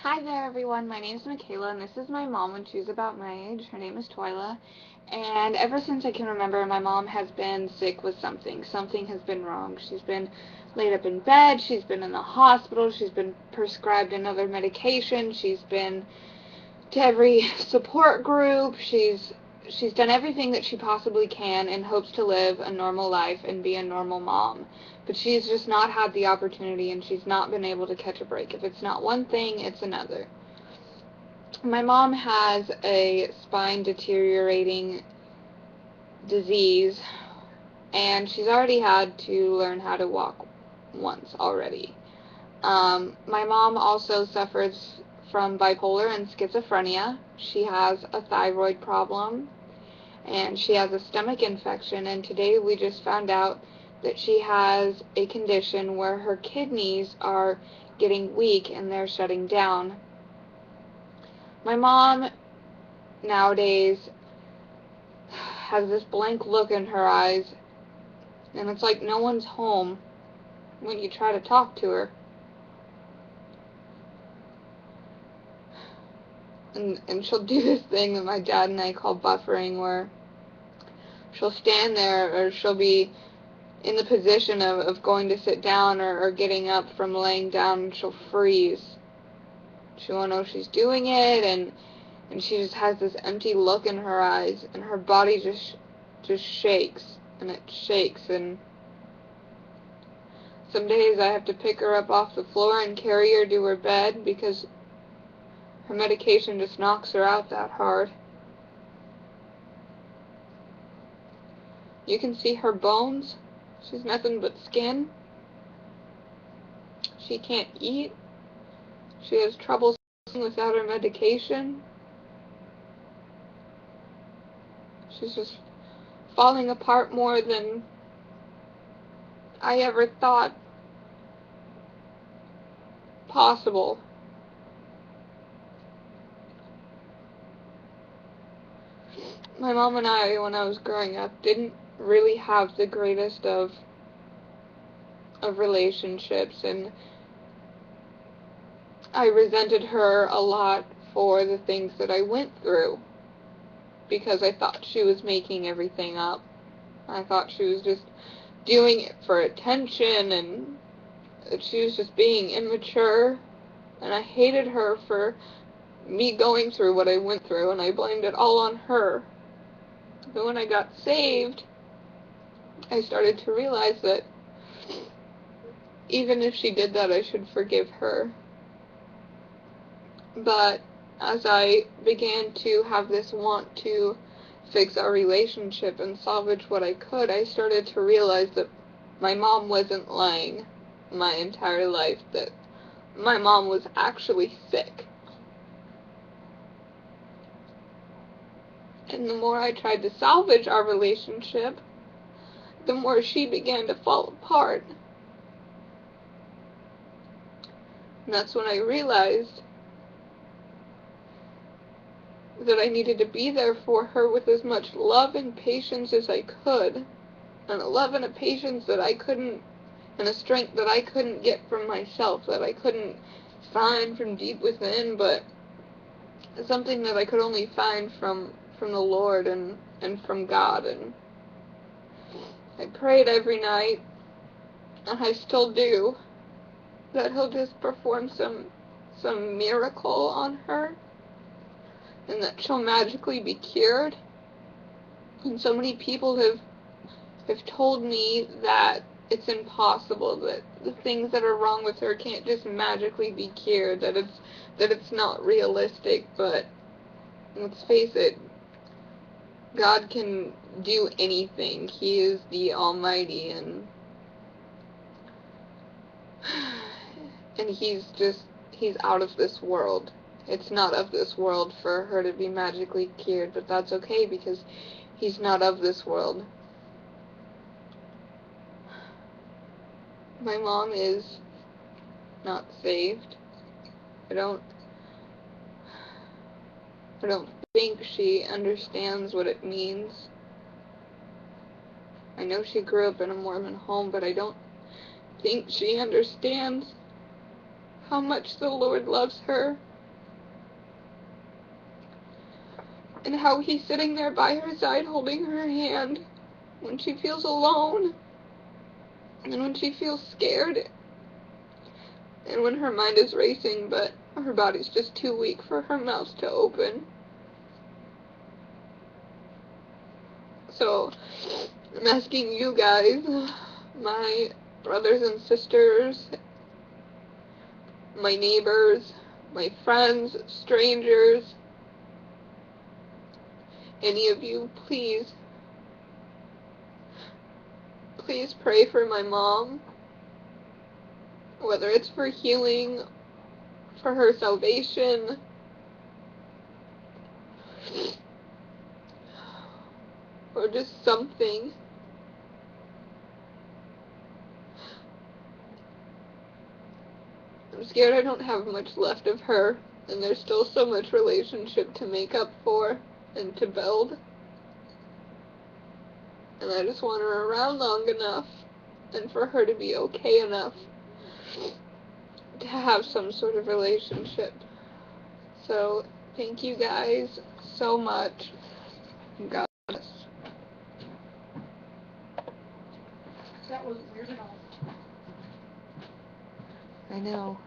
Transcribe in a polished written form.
Hi there, everyone. My name is Michaela, and this is my mom when she was about my age. Her name is Twyla. And ever since I can remember, my mom has been sick with something. Something has been wrong. She's been laid up in bed. She's been in the hospital. She's been prescribed another medication. She's been to every support group. She's done everything that she possibly can in hopes to live a normal life and be a normal mom. But she's just not had the opportunity, and she's not been able to catch a break. If it's not one thing, it's another. My mom has a spine deteriorating disease, and she's already had to learn how to walk once already. My mom also suffers from bipolar and schizophrenia. She has a thyroid problem, and she has a stomach infection, and today we just found out that she has a condition where her kidneys are getting weak and they're shutting down. My mom nowadays has this blank look in her eyes, and it's like no one's home when you try to talk to her. And she'll do this thing that my dad and I call buffering, where she'll stand there, or she'll be in the position of going to sit down or getting up from laying down, and she'll freeze. She won't know she's doing it, and she just has this empty look in her eyes, and her body just shakes, and it shakes, and some days I have to pick her up off the floor and carry her to her bed because her medication just knocks her out that hard. You can see her bones. She's nothing but skin. She can't eat. She has trouble sleeping without her medication. She's just falling apart more than I ever thought possible. My mom and I, when I was growing up, didn't really have the greatest of relationships, and I resented her a lot for the things that I went through because I thought she was making everything up. I thought she was just doing it for attention, and that she was just being immature, and I hated her for me going through what I went through, and I blamed it all on her. But when I got saved, I started to realize that even if she did that, I should forgive her. But as I began to have this want to fix our relationship and salvage what I could, I started to realize that my mom wasn't lying my entire life, that my mom was actually sick. And the more I tried to salvage our relationship, the more she began to fall apart. And that's when I realized that I needed to be there for her with as much love and patience as I could, and a love and a patience that I couldn't, and a strength that I couldn't get from myself, that I couldn't find from deep within, but something that I could only find from the Lord and from God. And I prayed every night, and I still do, that He'll just perform some miracle on her, and that she'll magically be cured. And so many people have told me that it's impossible, that the things that are wrong with her can't just magically be cured, that it's not realistic. But let's face it, God can do anything. He is the Almighty, and He's out of this world. It's not of this world for her to be magically cured, but that's okay because He's not of this world. My mom is not saved. I don't think she understands what it means. I know she grew up in a Mormon home, but I don't think she understands how much the Lord loves her and how he's sitting there by her side holding her hand when she feels alone, and when she feels scared, and when her mind is racing, but her body's just too weak for her mouth to open. So, I'm asking you guys, my brothers and sisters, my neighbors, my friends, strangers, any of you, please pray for my mom, whether it's for healing, for her salvation, or just something. I'm scared I don't have much left of her, and there's still so much relationship to make up for and to build. And I just want her around long enough, and for her to be okay enough to have some sort of relationship. So, thank you guys so much. God bless. That was weird enough. I know.